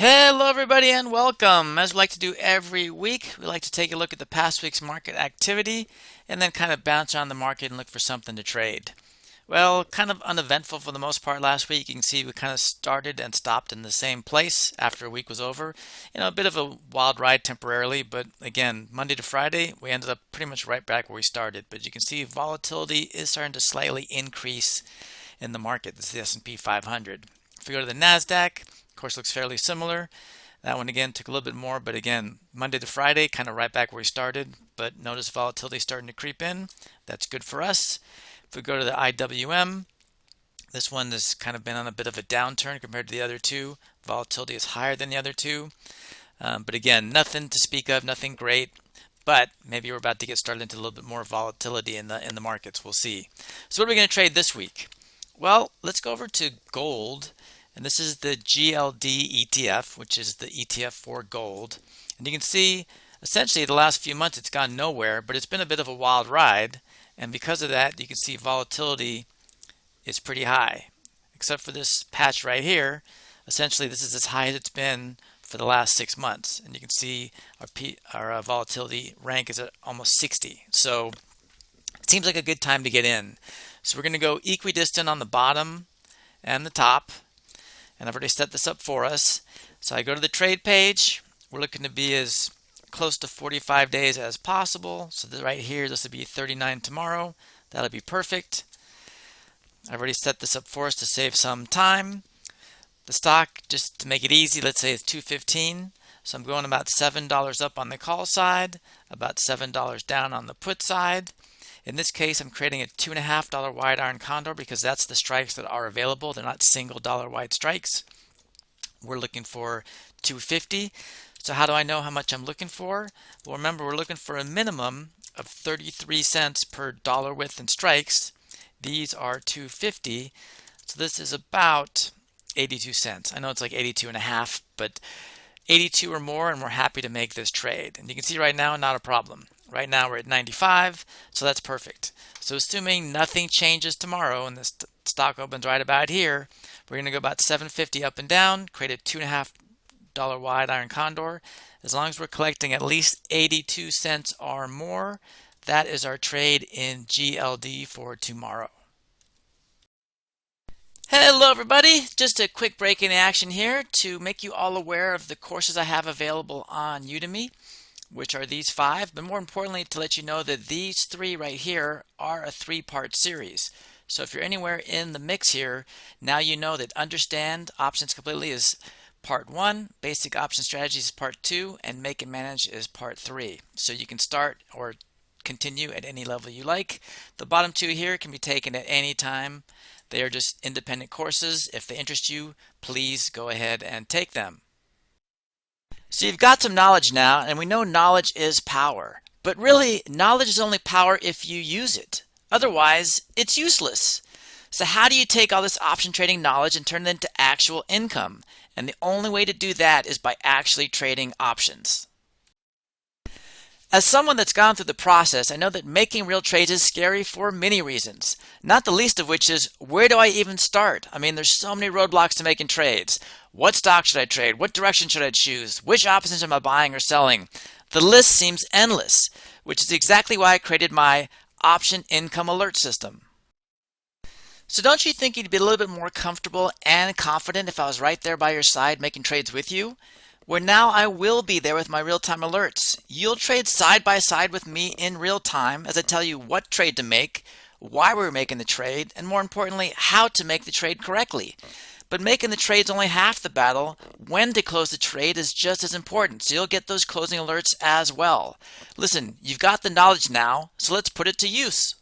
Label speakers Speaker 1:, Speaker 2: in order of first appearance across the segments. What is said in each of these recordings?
Speaker 1: Hello, everybody, and welcome. As we like to do every week, we like to take a look at the past week's market activity and then kind of bounce around the market and look for something to trade. Well, kind of uneventful for the most part last week. You can see we kind of started and stopped in the same place after a week was over. A bit of a wild ride temporarily, but again, Monday to Friday, we ended up pretty much right back where we started. But you can see volatility is starting to slightly increase in the market. This is the S&P 500. If we go to the NASDAQ, of course, looks fairly similar. That one again took a little bit more, but again, Monday to Friday, kind of right back where we started. But notice volatility starting to creep in. That's good for us. If we go to the IWM, this one has kind of been on a bit of a downturn compared to the other two. Volatility is higher than the other two. But again, nothing to speak of, nothing great. But maybe we're about to get started into a little bit more volatility in the markets. We'll see. So what are we going to trade this week? Well, let's go over to gold. And this is the GLD ETF, which is the ETF for gold. And you can see essentially the last few months it's gone nowhere, but it's been a bit of a wild ride. And because of that, you can see volatility is pretty high. Except for this patch right here, essentially this is as high as it's been for the last 6 months. And you can see our volatility rank is at almost 60. So it seems like a good time to get in. So we're going to go equidistant on the bottom and the top. And I've already set this up for us. So I go to the trade page. We're looking to be as close to 45 days as possible. So right here, this will be 39 tomorrow. That'll be perfect. I've already set this up for us to save some time. The stock, just to make it easy, let's say it's 215. So I'm going about $7 up on the call side, about $7 down on the put side. In this case, I'm creating a $2.50 wide Iron Condor because that's the strikes that are available. They're not single dollar wide strikes. We're looking for 250. So how do I know how much I'm looking for? Well, remember, we're looking for a minimum of 33 cents per dollar width in strikes. These are 250. So this is about 82 cents. I know it's like 82 and a half, but 82 or more, and we're happy to make this trade. And you can see right now, not a problem. Right now we're at 95, so that's perfect. So assuming nothing changes tomorrow and the stock opens right about here, we're going to go about 750 up and down, create a $2.50 wide Iron Condor. As long as we're collecting at least 82 cents or more, that is our trade in GLD for tomorrow. Hello everybody, just a quick break in action here to make you all aware of the courses I have available on Udemy, which are these 5, but more importantly to let you know that these 3 right here are a 3-part series. So if you're anywhere in the mix here, now you know that Understand Options Completely is part 1, Basic Option Strategies is part 2, and Make and Manage is part 3. So you can start or continue at any level you like. The bottom 2 here can be taken at any time. They are just independent courses. If they interest you, please go ahead and take them. So you've got some knowledge now, and we know knowledge is power. But really, knowledge is only power if you use it. Otherwise, it's useless. So how do you take all this option trading knowledge and turn it into actual income? And the only way to do that is by actually trading options. As someone that's gone through the process, I know that making real trades is scary for many reasons, not the least of which is, where do I even start? I mean, there's so many roadblocks to making trades. What stock should I trade? What direction should I choose? Which options am I buying or selling? The list seems endless, which is exactly why I created my option income alert system. So don't you think you'd be a little bit more comfortable and confident if I was right there by your side making trades with you? Where now I will be there with my real-time alerts. You'll trade side by side with me in real time as I tell you what trade to make, why we're making the trade, and more importantly, how to make the trade correctly. But making the trade is only half the battle. When to close the trade is just as important, so you'll get those closing alerts as well. Listen, you've got the knowledge now, so let's put it to use.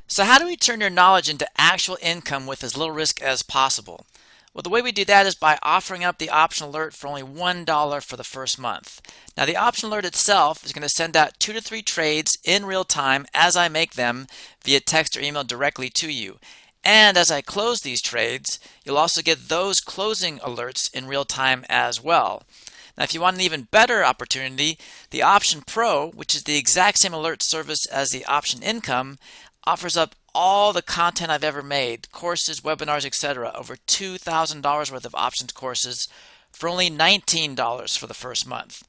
Speaker 1: So how do we turn your knowledge into actual income with as little risk as possible? Well, the way we do that is by offering up the option alert for only $1 for the first month. Now, the option alert itself is going to send out 2 to 3 trades in real time as I make them via text or email directly to you. And as I close these trades, you'll also get those closing alerts in real time as well. Now, if you want an even better opportunity, the Option Pro, which is the exact same alert service as the Option Income, offers up all the content I've ever made, courses, webinars, etc. Over $2,000 worth of options courses for only $19 for the first month.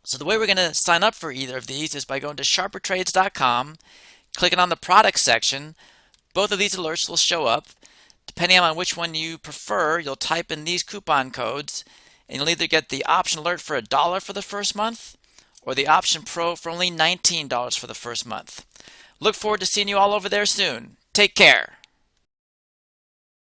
Speaker 1: So the way we're going to sign up for either of these is by going to sharpertrades.com, clicking on the products section. Both of these alerts will show up. Depending on which one you prefer, you'll type in these coupon codes, and you'll either get the option alert for $1 for the first month or the option pro for only $19 for the first month. Look forward to seeing you all over there soon. Take care.